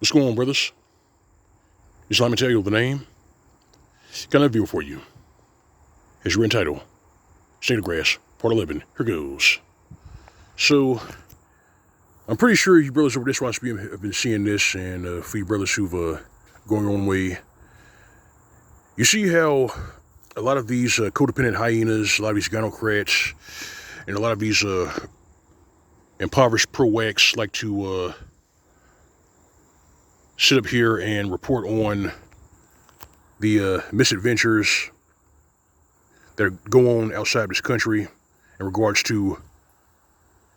What's going on, brothers? Just let me tell you the name. Got another video for you. Here's your entitled State of Grass, Part 11. Here goes. So, I'm pretty sure you brothers over this watch have been seeing this, and for you brothers who've going your own way, you see how a lot of these codependent hyenas, a lot of these gynocrats, and a lot of these impoverished pro-wax like to sit up here and report on the misadventures that go on outside this country in regards to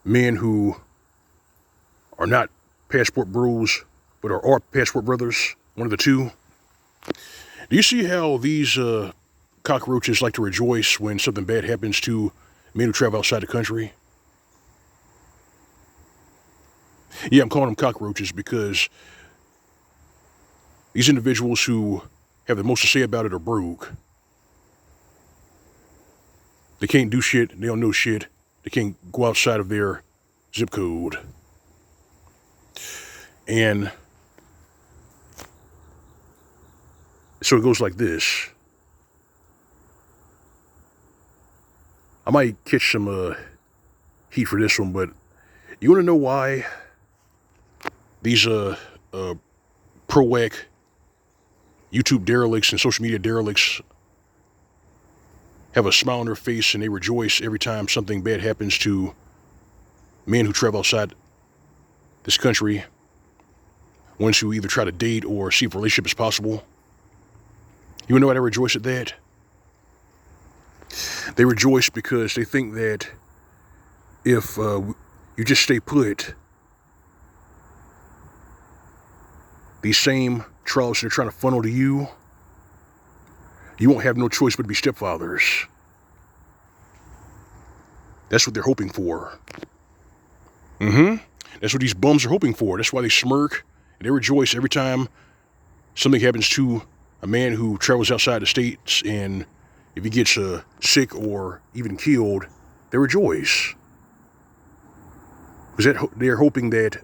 men who are not passport bros, but are passport brothers, one of the two. Do you see how these cockroaches like to rejoice when something bad happens to men who travel outside the country? Yeah, I'm calling them cockroaches because these individuals who have the most to say about it are broke. They can't do shit. They don't know shit. They can't go outside of their zip code. And so it goes like this. I might catch some heat for this one, but you want to know why these pro-whack YouTube derelicts and social media derelicts have a smile on their face and they rejoice every time something bad happens to men who travel outside this country, ones who either try to date or see if a relationship is possible? You know why they rejoice at that? They rejoice because they think that if you just stay put, these same trials they're trying to funnel to you, you won't have no choice but to be stepfathers. That's what they're hoping for. That's what these bums are hoping for. That's why they smirk and they rejoice every time something happens to a man who travels outside the states, and if he gets sick or even killed, they rejoice. Because they're hoping that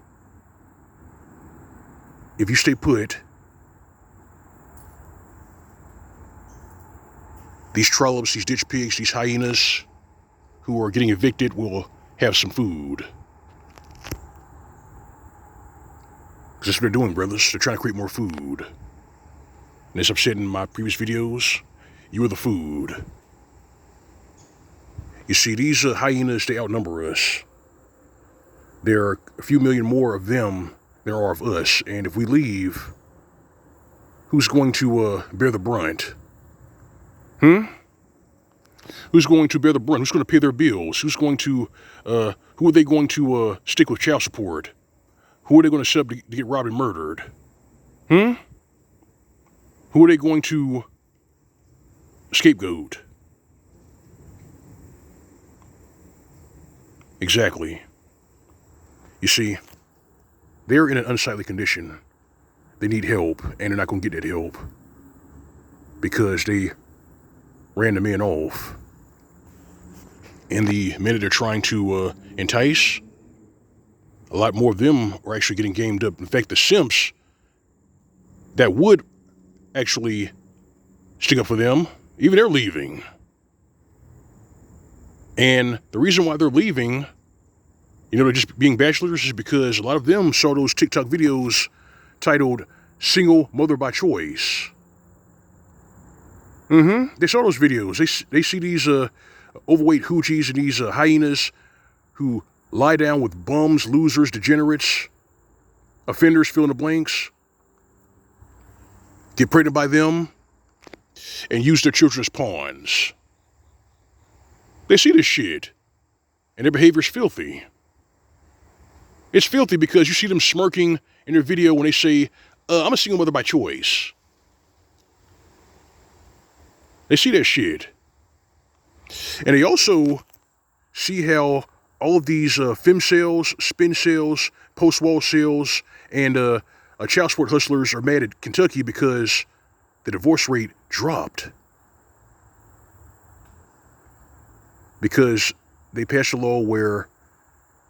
if you stay put, these trollops, these ditch pigs, these hyenas who are getting evicted will have some food. Because that's what they're doing, brothers. They're trying to create more food. And as I've said in my previous videos, you are the food. You see, these hyenas, they outnumber us. There are a few million more of them than there are of us. And if we leave, who's going to bear the brunt? Who's going to bear the brunt? Who's going to pay their bills? Who's going to, who are they going to stick with child support? Who are they going to set up to get robbed and murdered? Who are they going to scapegoat? Exactly. You see, they're in an unsightly condition. They need help, and they're not going to get that help because they ran the men off. And the men that they're trying to entice, a lot more of them are actually getting gamed up. In fact, the simps that would actually stick up for them, even they're leaving. And the reason why they're leaving, they're just being bachelors, is because a lot of them saw those TikTok videos titled Single Mother by Choice. They saw those videos. They see these overweight hoochies and these hyenas who lie down with bums, losers, degenerates, offenders, fill in the blanks, get pregnant by them, and use their children as pawns. They see this shit, and their behavior is filthy. It's filthy because you see them smirking in their video when they say, I'm a single mother by choice. They see that shit. And they also see how all of these fem sales, spin sales, post-wall sales, and child support hustlers are mad at Kentucky because the divorce rate dropped. Because they passed a law where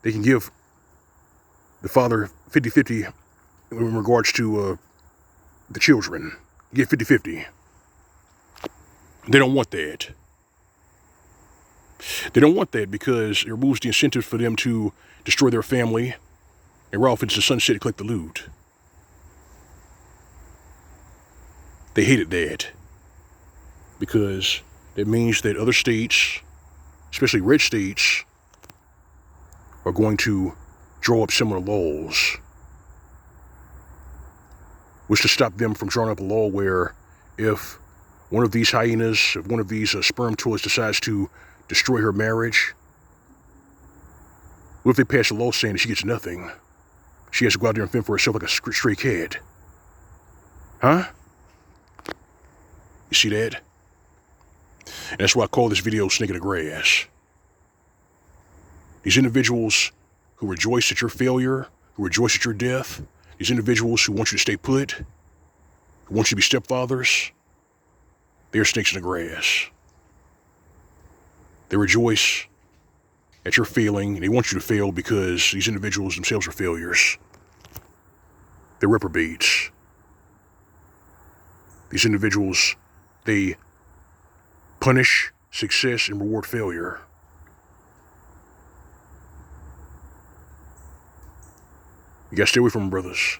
they can give the father 50-50 in regards to the children. Get 50-50. They don't want that. They don't want that because it removes the incentive for them to destroy their family and ride off into the sunset to collect the loot. They hated that because that means that other states, especially red states, are going to draw up similar laws, which to stop them from drawing up a law where if one of these hyenas, if one of these sperm toilets decides to destroy her marriage, what if they pass a law saying that she gets nothing? She has to go out there and fend for herself like a stray cat. Huh? You see that? And that's why I call this video Snake in the Grass. These individuals who rejoice at your failure, who rejoice at your death, these individuals who want you to stay put, who want you to be stepfathers, they're snakes in the grass. They rejoice at your failing, and they want you to fail because these individuals themselves are failures. They're reprobates. These individuals, they punish success and reward failure. You gotta stay away from them, brothers.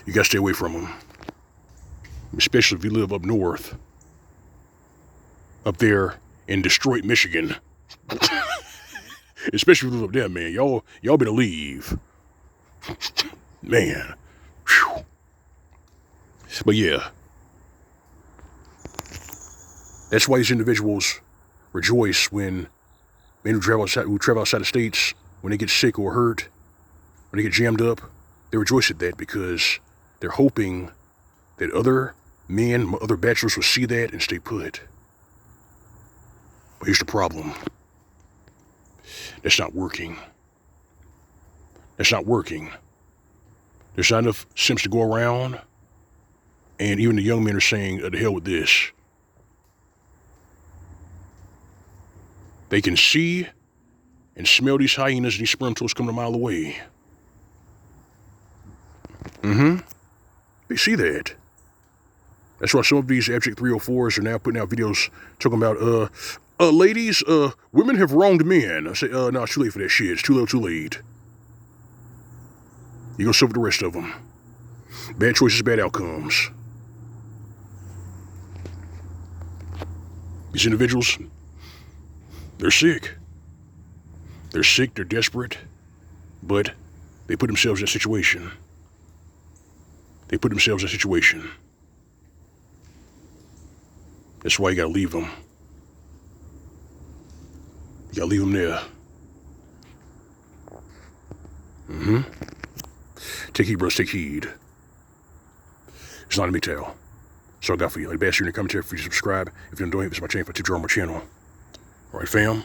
You gotta stay away from them. Especially if you live up north. Up there in Detroit, Michigan. Especially if you live up there, man. Y'all better leave. Man. Whew. But yeah. That's why these individuals rejoice when men who travel outside the states, when they get sick or hurt, when they get jammed up, they rejoice at that because they're hoping that other men, other bachelors will see that and stay put. But here's the problem. That's not working. That's not working. There's not enough simps to go around, and even the young men are saying, the hell with this. They can see and smell these hyenas and these sperm toads coming a mile away. They see that. That's why some of these abject 304s are now putting out videos talking about, ladies, women have wronged men. I say, no, it's too late for that shit. It's too little, too late. You go suffer the rest of them. Bad choices, bad outcomes. These individuals, they're sick. They're sick, they're desperate, but they put themselves in a situation. They put themselves in a situation. That's why you gotta leave them. You gotta leave them there. Take heed, bros, take heed. It's not a Mgtow. So I got for you. Like, bash you in the commentary for you to subscribe. If you're doing it, this is my channel for tip on my channel. All right, fam.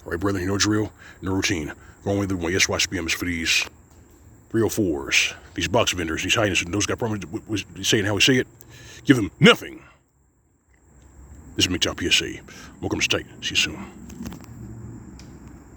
All right, brother, you know drill, no routine. Wrong way the one. Yes, watch BM is for these 304s, these box vendors, these hyenas, and those got problems with saying how we say it. Give them nothing. This is Mgtow PSA. Welcome to Tight. See you soon.